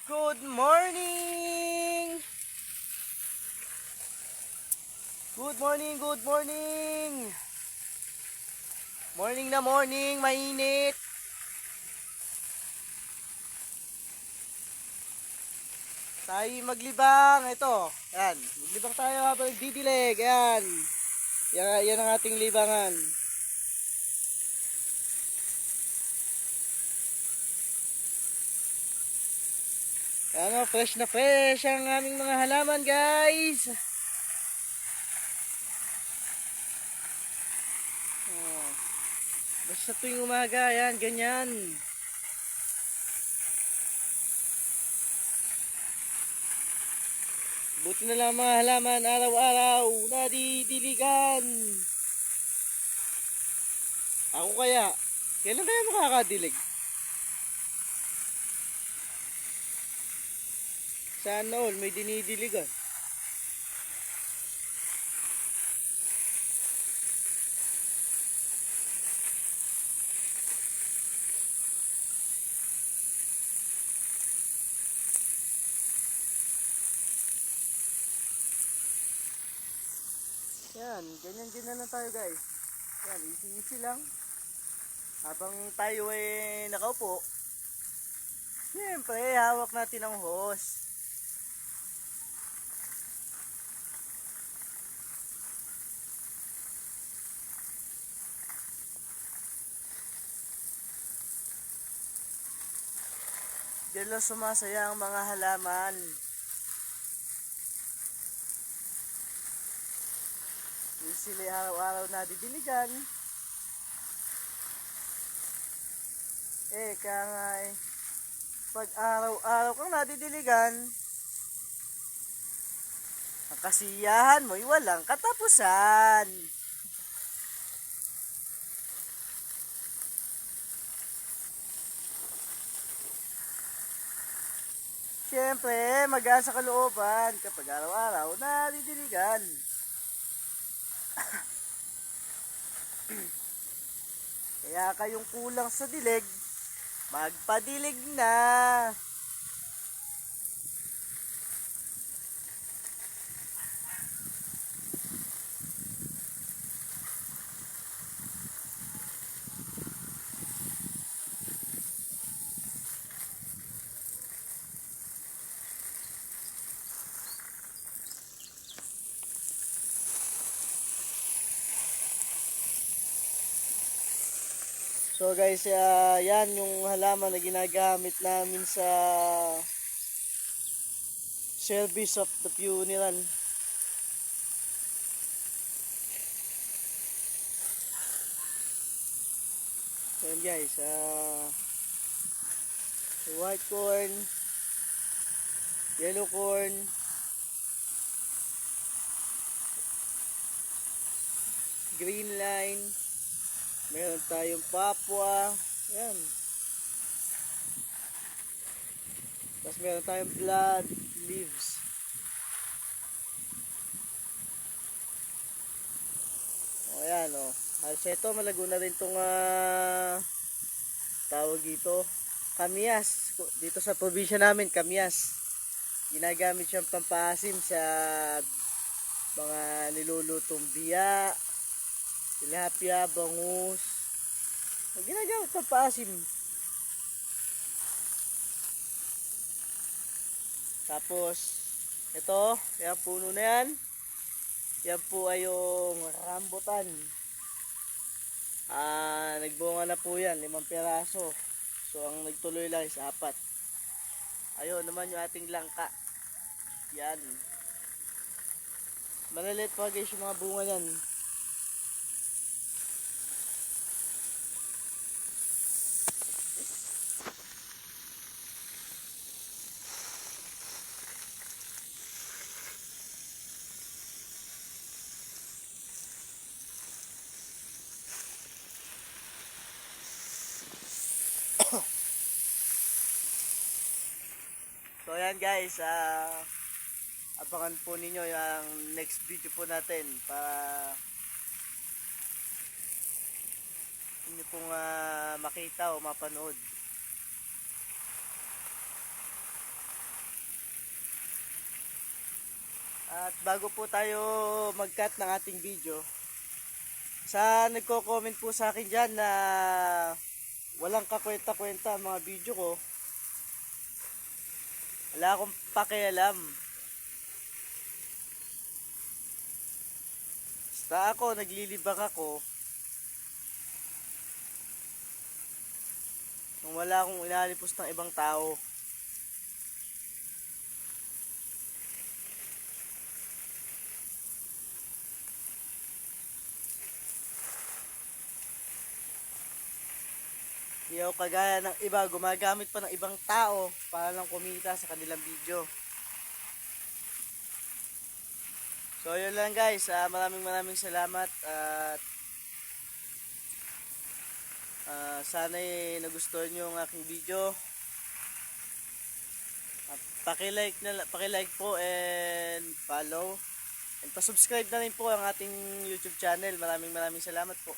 Good morning! Good morning, good morning! Morning na morning, mainit! Tayo maglibang, ito, yan, maglibang tayo habang nagdidilig, yan. Yan ang ating libangan. Ano, fresh na fresh ang aming mga halaman, guys. Oh, basta tuwing umaga, yan, ganyan. Buti na lang mga halaman, araw-araw, nadidiligan. Ako kaya, kailan kaya makakadilig? Sana all, may dinidiligan. Yan, ganyan na lang tayo guys. Yan, easy lang. Habang tayo ay nakaupo, siyempre, hawak natin ang hose. Diyan lang sumasaya ang mga halaman. Yung sila araw-araw nadidiligan. Kaya nga pag araw-araw kang nadidiligan, ang kasiyahan mo'y walang katapusan. Siyempre, magaan sa kalooban kapag araw-araw nadidiligan. Kaya kayong kulang sa dilig, magpadilig na. So guys, yan yung halaman na ginagamit namin sa service of the funeral. Yan guys, white corn, yellow corn, green line, meron tayong papua, yan. Tapos meron tayong blood leaves. O yan o. Halos ito, malago na rin itong tawag dito, kamyas. Dito sa probinsya namin, kamyas. Ginagamit siyang pampasim sa mga nilulutong biya, tilapia, bangus. Ginagamit pampasim. Tapos, ito, yung puno na yan. Yan po ay yung rambutan. Nagbunga na po yan, 5 piraso. So, ang nagtuloy lang is 4. Ayun naman yung ating langka. Yan. Maliliit pa guys yung mga bunga yan. So ayan guys, abangan po ninyo yung next video po natin para inyo pong makita o mapanood. At bago po tayo mag-cut ng ating video, sa nagko-comment po sa akin dyan na walang kakwenta-kwenta ang mga video ko, wala akong pakialam. Basta ako, naglilibang ako nung wala akong inalipos ng ibang tao. Hindi ako kagaya ng iba, gumagamit pa ng ibang tao para lang kumita sa kanilang video. So yun lang guys, maraming salamat at sana'y nagustuhan nyo ang aking video. At paki-like po and follow. And pa-subscribe na rin po ang ating YouTube channel. Maraming salamat po.